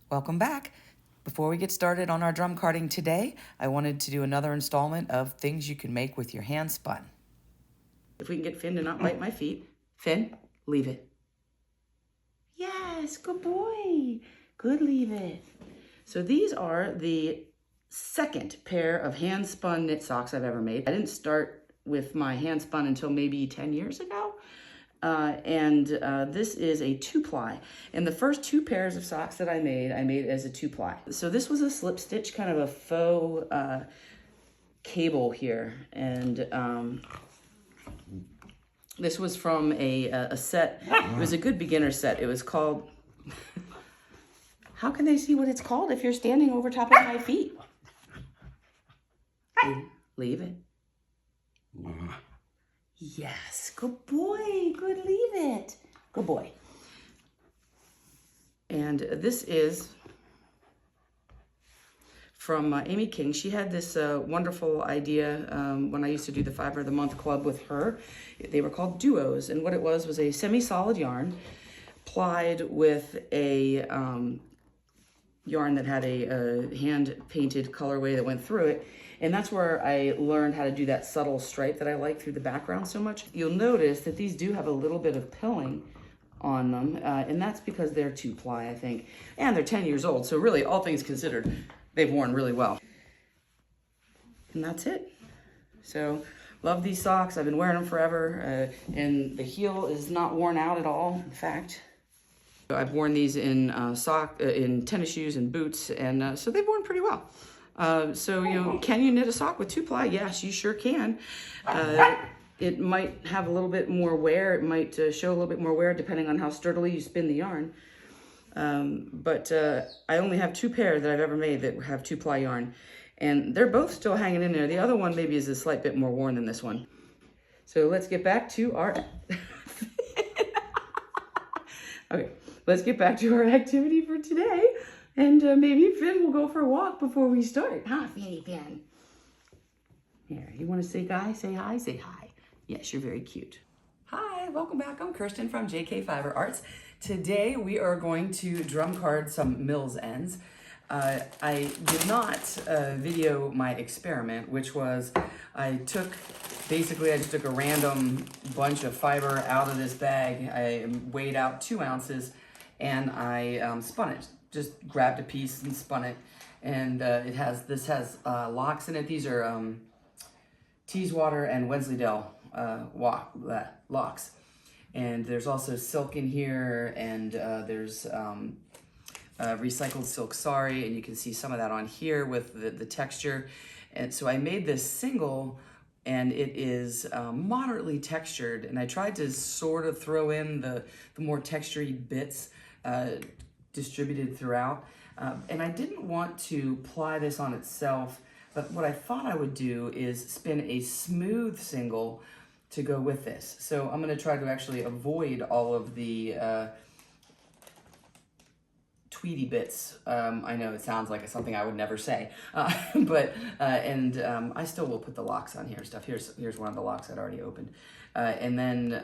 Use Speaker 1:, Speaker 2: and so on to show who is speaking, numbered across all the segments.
Speaker 1: Welcome back. Before we get started on our drum carding today, I wanted to do another installment of things you can make with your hand spun. If we can get Finn to not bite my feet. Finn, leave it. Yes, good boy. Good, leave it. So these are the second pair of hand spun knit socks I've ever made. I didn't start with my hand spun until maybe 10 years ago. This is a 2-ply. And the first 2 pairs of socks that I made as a 2-ply. So this was a slip stitch, kind of a faux cable here. And this was from a set. It was a good beginner set. It was called, how can they see what it's called if you're standing over top of my feet? Leave it. Yes, good boy, good, leave it. Good boy. And this is from Amy King. She had this wonderful idea when I used to do the Fiber of the Month Club with her. They were called duos, and what it was a semi-solid yarn plied with a yarn that had a hand-painted colorway that went through it. And that's where I learned how to do that subtle stripe that I like through the background so much. You'll notice that these do have a little bit of pilling on them, and that's because they're 2-ply, I think. And they're 10 years old, so really, all things considered, they've worn really well. And that's it. So, love these socks. I've been wearing them forever, and the heel is not worn out at all, in fact. I've worn these in in tennis shoes and boots, and so they've worn pretty well. Can you knit a sock with 2-ply? Yes, you sure can. It might have a little bit more wear. It might show a little bit more wear depending on how sturdily you spin the yarn. I only have 2 pairs that I've ever made that have 2-ply yarn, and they're both still hanging in there. The other one maybe is a slight bit more worn than this one. So let's get back to our... Okay, let's get back to our activity for today. And maybe Finn will go for a walk before we start. Huh, Finny Finn? Here, you want to say hi? Say hi? Say hi. Yes, you're very cute. Hi, welcome back. I'm Kirsten from JK Fiber Arts. Today we are going to drum card some Mills ends. I did not video my experiment, which was I just took a random bunch of fiber out of this bag. I weighed out 2 ounces and I spun it. Just grabbed a piece and spun it, and this has locks in it. These are Teeswater and Wensleydale locks, and there's also silk in here, and there's recycled silk sari, and you can see some of that on here with the texture. And so I made this single, and it is moderately textured, and I tried to sort of throw in the more textured bits distributed throughout. And I didn't want to ply this on itself, but what I thought I would do is spin a smooth single to go with this. So I'm gonna try to actually avoid all of the tweedy bits. I know it sounds like something I would never say, but I still will put the locks on here and stuff. Here's one of the locks I'd already opened. And then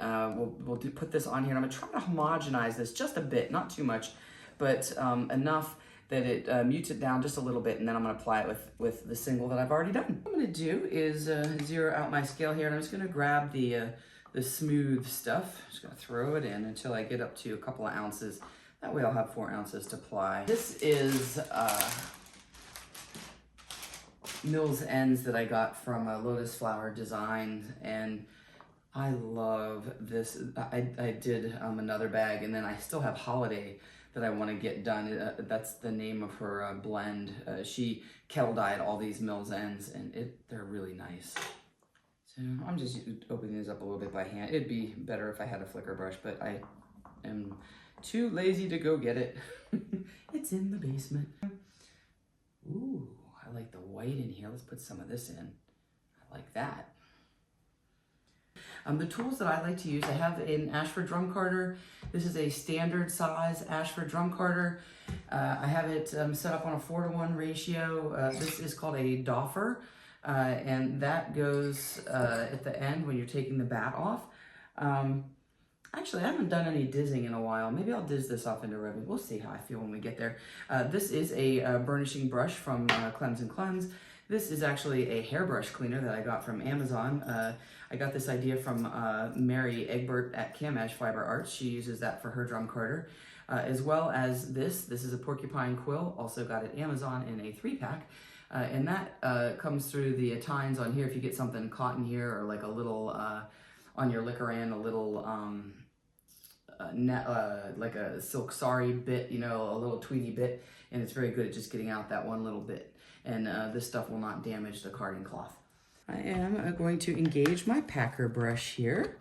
Speaker 1: we'll put this on here, and I'm gonna try to homogenize this just a bit, not too much, but enough that it mutes it down just a little bit, and then I'm gonna apply it with the single that I've already done. What I'm gonna do is zero out my scale here, and I'm just gonna grab the smooth stuff. I'm just gonna throw it in until I get up to a couple of ounces. That way I'll have 4 ounces to ply. This is Mills ends that I got from Lotus Flower Designs, and I love this. I did another bag, and then I still have Holiday that I want to get done. That's the name of her blend. She kettle dyed all these Mills ends, and they're really nice. So I'm just opening these up a little bit by hand. It'd be better if I had a flicker brush, but I am too lazy to go get it. It's in the basement. Ooh, I like the white in here. Let's put some of this in. I like that. The tools that I like to use, I have an Ashford drum carder. This is a standard size Ashford drum carder. I have it set up on a 4-to-1 ratio. This is called a doffer, and that goes at the end when you're taking the bat off. Actually, I haven't done any dizzing in a while. Maybe I'll dizz this off into roving. We'll see how I feel when we get there. This is a burnishing brush from Cleanse & Cleanse. This is actually a hairbrush cleaner that I got from Amazon. I got this idea from Mary Egbert at Camash Fiber Arts. She uses that for her drum carder. As well as this is a porcupine quill, also got at Amazon in a 3-pack. And that comes through the tines on here if you get something caught in here, or like a little, on your liquoran, a little, like a silk sari bit, you know, a little tweedy bit, and it's very good at just getting out that one little bit. And this stuff will not damage the carding cloth. I am going to engage my packer brush here.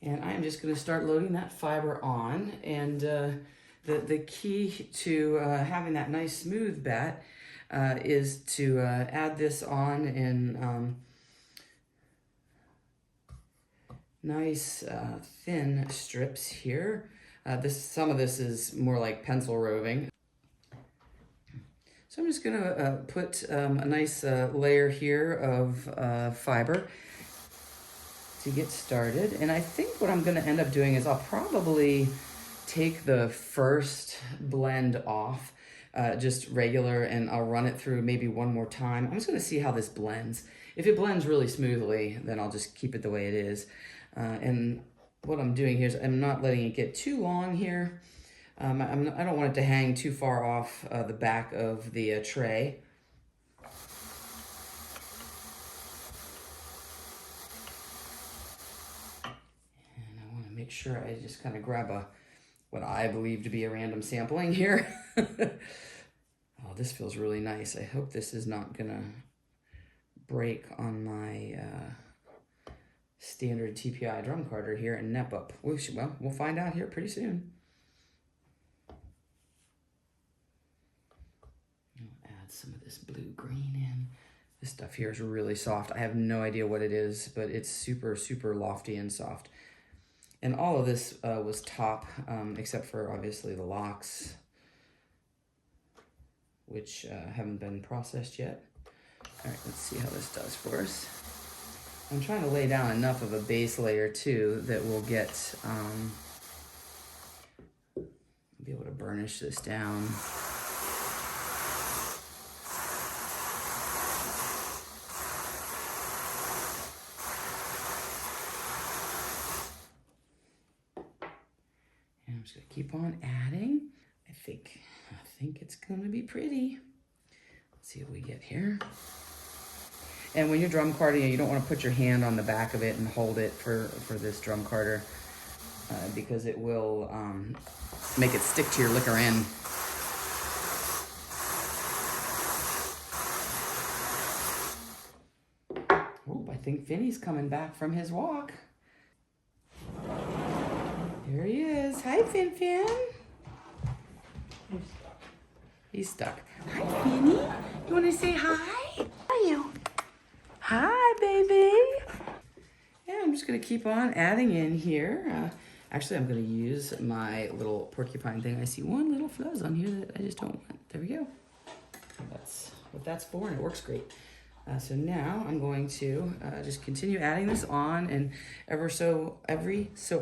Speaker 1: And I'm just going to start loading that fiber on. And the key to having that nice smooth bat is to add this on in nice thin strips here. Some of this is more like pencil roving. So I'm just going to put a nice layer here of fiber to get started. And I think what I'm going to end up doing is I'll probably take the first blend off, just regular, and I'll run it through maybe one more time. I'm just going to see how this blends. If it blends really smoothly, then I'll just keep it the way it is. And what I'm doing here is I'm not letting it get too long here. I don't want it to hang too far off the back of the tray. Make sure I just kind of grab what I believe to be a random sampling here. Oh, this feels really nice. I hope this is not gonna break on my standard TPI drum carder here and nep up. Well, we'll find out here pretty soon. I'll add some of this blue-green in. This stuff here is really soft. I have no idea what it is, but it's super, super lofty and soft. And all of this was top, except for obviously the locks, which haven't been processed yet. All right, let's see how this does for us. I'm trying to lay down enough of a base layer too that we'll get, be able to burnish this down. I'm just gonna keep on adding. I think it's gonna be pretty. Let's see what we get here. And when you're drum carding, you don't want to put your hand on the back of it and hold it for this drum carder because it will make it stick to your liquor end. Oh, I think Finny's coming back from his walk. There he is. Hi, Fin Fin. He's stuck. Hi, Finny. You want to say hi? How are you? Hi, baby. Yeah, I'm just going to keep on adding in here. Actually, I'm going to use my little porcupine thing. I see one little fuzz on here that I just don't want. There we go. That's what that's for, and it works great. So now I'm going to just continue adding this on, and every so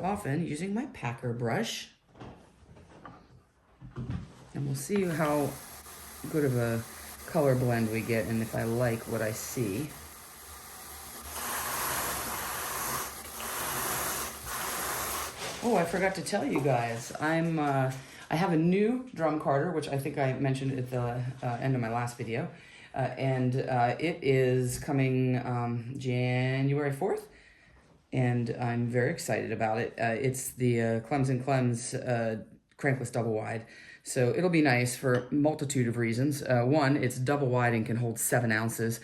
Speaker 1: often using my packer brush. And we'll see how good of a color blend we get and if I like what I see. Oh, I forgot to tell you guys, I have a new drum carder, which I think I mentioned at the end of my last video. And it is coming January 4th, and I'm very excited about it. It's the Cleanse & Cleanse crankless double wide, so it'll be nice for a multitude of reasons. One, it's double wide and can hold 7 ounces.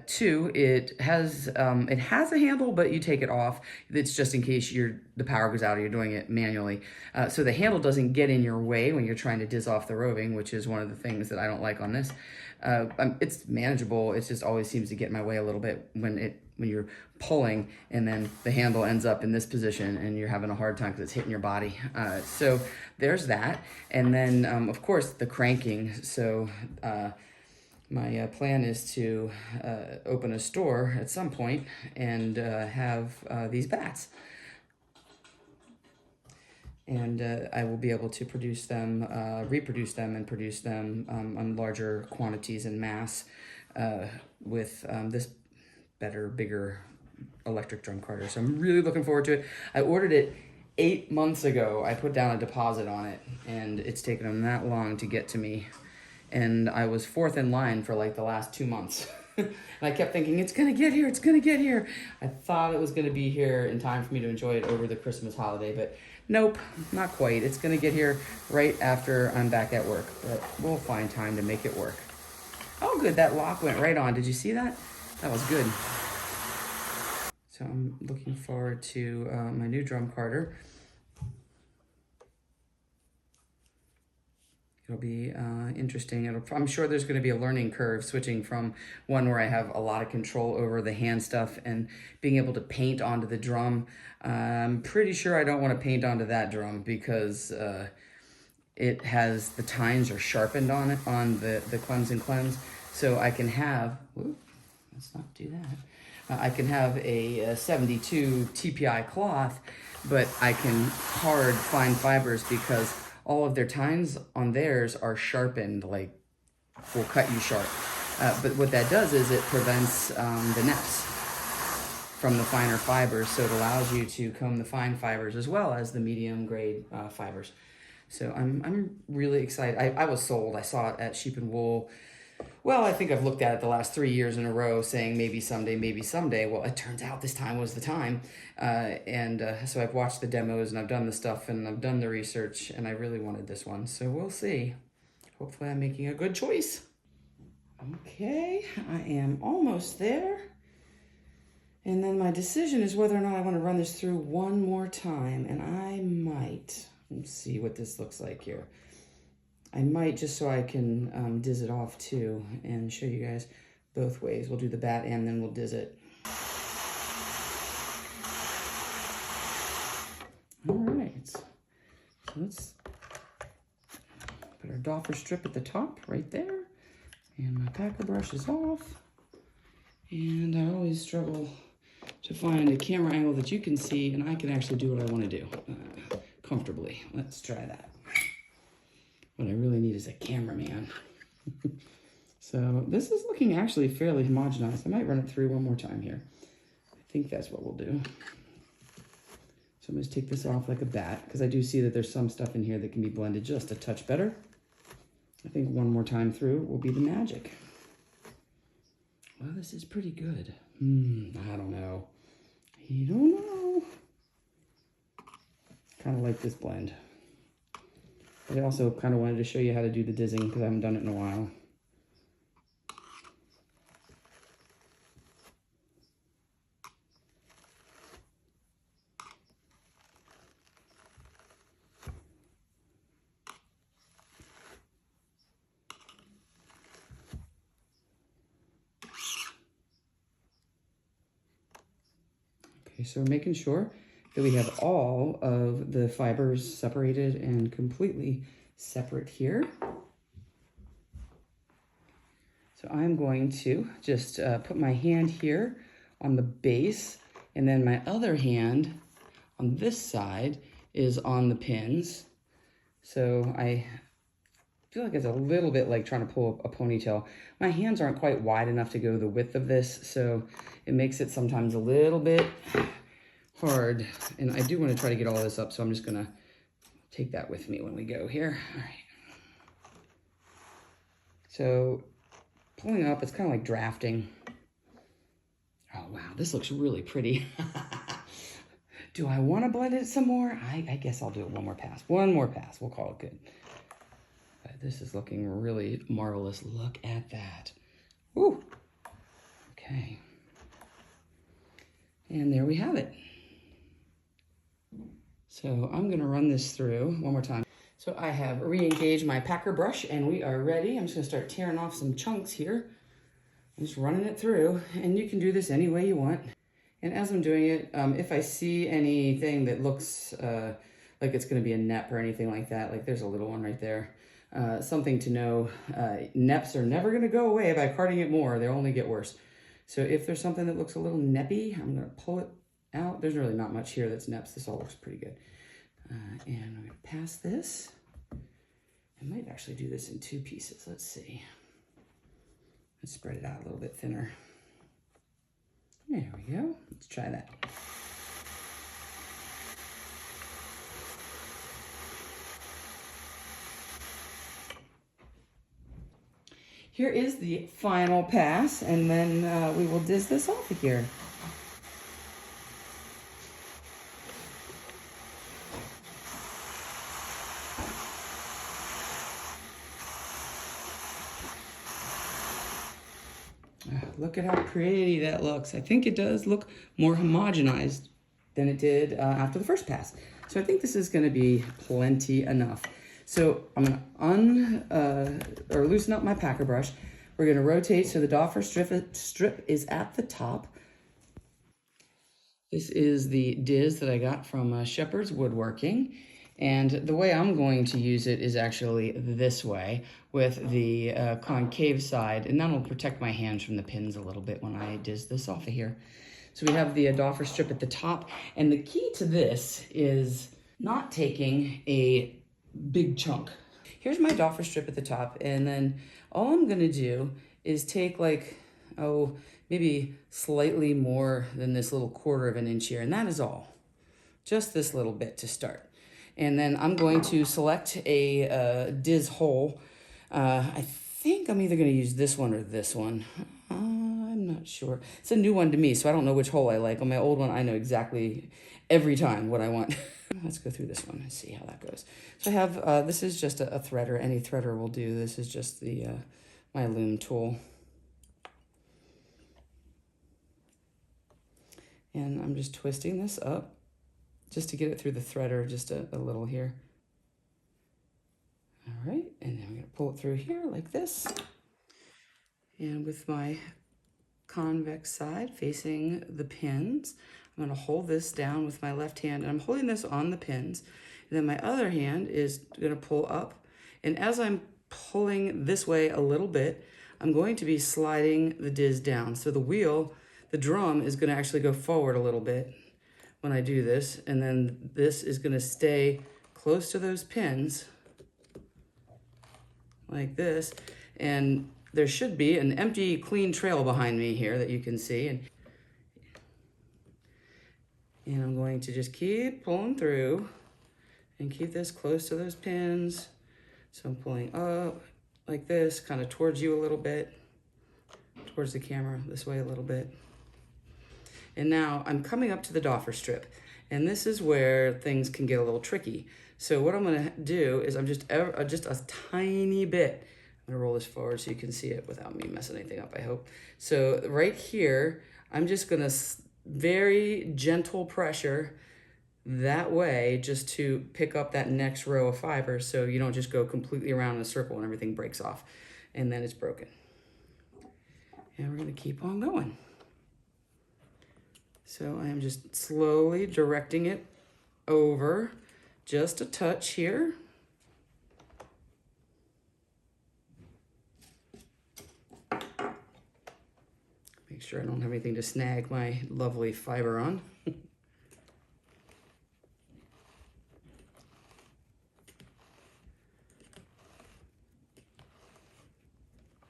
Speaker 1: Two, it has a handle, but you take it off. It's just in case the power goes out or you're doing it manually. So the handle doesn't get in your way when you're trying to diz off the roving, which is one of the things that I don't like on this. It's manageable. It just always seems to get in my way a little bit when you're pulling and then the handle ends up in this position and you're having a hard time because it's hitting your body. So there's that. And then, of course, the cranking. So My plan is to open a store at some point and have these bats. And I will be able to produce them, reproduce them, and produce them on larger quantities and mass with this better, bigger electric drum carder. So I'm really looking forward to it. I ordered it 8 months ago. I put down a deposit on it, and it's taken them that long to get to me. And I was fourth in line for like the last 2 months. And I kept thinking, it's gonna get here, it's gonna get here. I thought it was gonna be here in time for me to enjoy it over the Christmas holiday, but nope, not quite. It's gonna get here right after I'm back at work, but we'll find time to make it work. Oh good, that lock went right on. Did you see that? That was good. So I'm looking forward to my new drum carder. It'll be interesting. I'm sure there's going to be a learning curve switching from one where I have a lot of control over the hand stuff and being able to paint onto the drum. I'm pretty sure I don't want to paint onto that drum because it has, the tines are sharpened on it, on the clems and clems. So I can have, whoop, let's not do that. I can have a 72 TPI cloth, but I can card fine fibers because all of their tines on theirs are sharpened, like will cut you sharp. But what that does is it prevents the nets from the finer fibers, so it allows you to comb the fine fibers as well as the medium grade fibers. So I'm really excited. I was sold. I saw it at Sheep and Wool. Well, I think I've looked at it the last 3 years in a row saying maybe someday, maybe someday. Well, it turns out this time was the time. So I've watched the demos and I've done the stuff and I've done the research and I really wanted this one. So we'll see. Hopefully I'm making a good choice. Okay, I am almost there. And then my decision is whether or not I want to run this through one more time. And I might. Let's see what this looks like here. I might, just so I can diz it off too and show you guys both ways. We'll do the bat and then we'll diz it. All right, so let's put our doffer strip at the top right there. And my packer brush is off. And I always struggle to find a camera angle that you can see and I can actually do what I want to do comfortably. Let's try that. What I really need is a cameraman. So this is looking actually fairly homogenized. I might run it through one more time here. I think that's what we'll do. So I'm going to take this off like a bat because I do see that there's some stuff in here that can be blended just a touch better. I think one more time through will be the magic. Well, this is pretty good. I don't know. I don't know. Kind of like this blend. I also kind of wanted to show you how to do the dizzing because I haven't done it in a while. Okay, so we're making sure that we have all of the fibers separated and completely separate here. So I'm going to just put my hand here on the base, and then my other hand on this side is on the pins. So I feel like it's a little bit like trying to pull a ponytail. My hands aren't quite wide enough to go the width of this, so it makes it sometimes a little bit hard, and I do want to try to get all this up, so I'm just gonna take that with me when we go here. All right. So pulling up, it's kind of like drafting. Oh wow, this looks really pretty. Do I want to blend it some more? I guess I'll do it one more pass. One more pass, we'll call it good. But this is looking really marvelous. Look at that. Woo. Okay. And there we have it. So I'm gonna run this through one more time. So I have re-engaged my packer brush and we are ready. I'm just gonna start tearing off some chunks here. I'm just running it through, and you can do this any way you want. And as I'm doing it, if I see anything that looks like it's gonna be a nep or anything like that, like there's a little one right there, something to know. Neps are never going to go away by carding it more. They only get worse. So if there's something that looks a little neppy, I'm going to pull it out. There's really not much here that's neps. This all looks pretty good. And I'm going to pass this. I might actually do this in 2 pieces. Let's see. Let's spread it out a little bit thinner. There we go. Let's try that. Here is the final pass, and then we will diz this off of here. Look at how pretty that looks. I think it does look more homogenized than it did after the first pass. So I think this is gonna be plenty enough. So I'm gonna loosen up my packer brush. We're gonna rotate so the doffer strip is at the top. This is the Diz that I got from Shepherd's Woodworking. And the way I'm going to use it is actually this way with the concave side, and that'll protect my hands from the pins a little bit when I diz this off of here. So we have the doffer strip at the top, and the key to this is not taking a big chunk. Here's my doffer strip at the top, and then all I'm gonna do is take like, maybe slightly more than this little 1/4 of an inch here, and that is all. Just this little bit to start. And then I'm going to select a diz hole. I think I'm either gonna use this one or this one. I'm not sure. It's a new one to me, so I don't know which hole I like. On my old one, I know exactly every time what I want. Let's go through this one and see how that goes. So I have, this is just a threader. Any threader will do. This is just the my loom tool. And I'm just twisting this up just to get it through the threader just a little here. All right, and then I'm gonna pull it through here like this. And with my convex side facing the pins, I'm gonna hold this down with my left hand, and I'm holding this on the pins. And then my other hand is gonna pull up. And as I'm pulling this way a little bit, I'm going to be sliding the diz down. So the wheel, the drum is gonna actually go forward a little bit when I do this, and then this is gonna stay close to those pins like this, and there should be an empty clean trail behind me here that you can see, and I'm going to just keep pulling through and keep this close to those pins. So I'm pulling up like this, kind of towards you a little bit, towards the camera, this way a little bit. And now I'm coming up to the doffer strip, and this is where things can get a little tricky. So what I'm gonna do is I'm just a tiny bit, I'm gonna roll this forward so you can see it without me messing anything up, I hope. So right here, I'm just gonna very gentle pressure that way just to pick up that next row of fibers so you don't just go completely around in a circle and everything breaks off and then it's broken. And we're gonna keep on going. So I am just slowly directing it over just a touch here. Make sure I don't have anything to snag my lovely fiber on.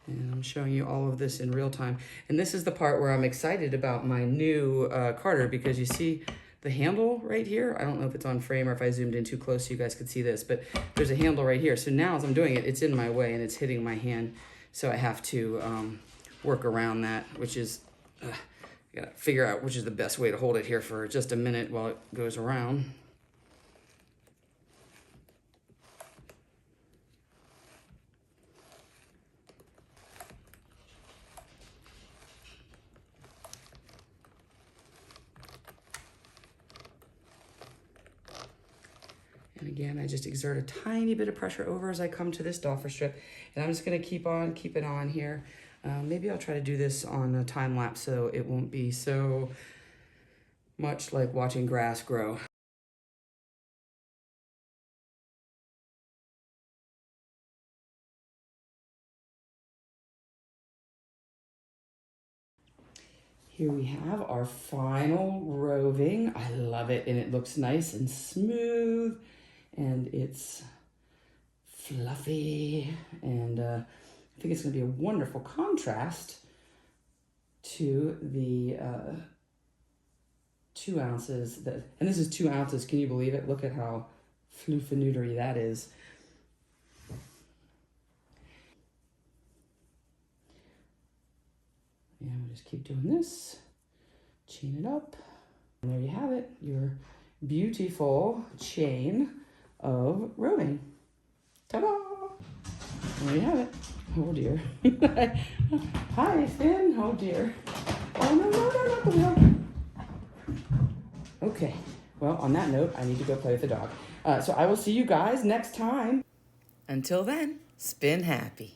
Speaker 1: And I'm showing you all of this in real time. And this is the part where I'm excited about my new carder, because you see the handle right here. I don't know if it's on frame or if I zoomed in too close so you guys could see this, but there's a handle right here. So now as I'm doing it, it's in my way and it's hitting my hand. So I have to work around that, which is, I gotta figure out which is the best way to hold it here for just a minute while it goes around. And again, I just exert a tiny bit of pressure over as I come to this doffer strip. And I'm just gonna keep it on here. Maybe I'll try to do this on a time lapse so it won't be so much like watching grass grow. Here we have our final roving. I love it, and it looks nice and smooth, and it's fluffy, and I think it's going to be a wonderful contrast to the 2 ounces. And this is 2 ounces. Can you believe it? Look at how floofanootery that is. And we'll just keep doing this. Chain it up. And there you have it, your beautiful chain of roving. Ta-da! There you have it. Oh dear. Hi, Finn. Oh dear. Oh no, no, no, not the wheel. Okay. Well, on that note, I need to go play with the dog. So I will see you guys next time. Until then, spin happy.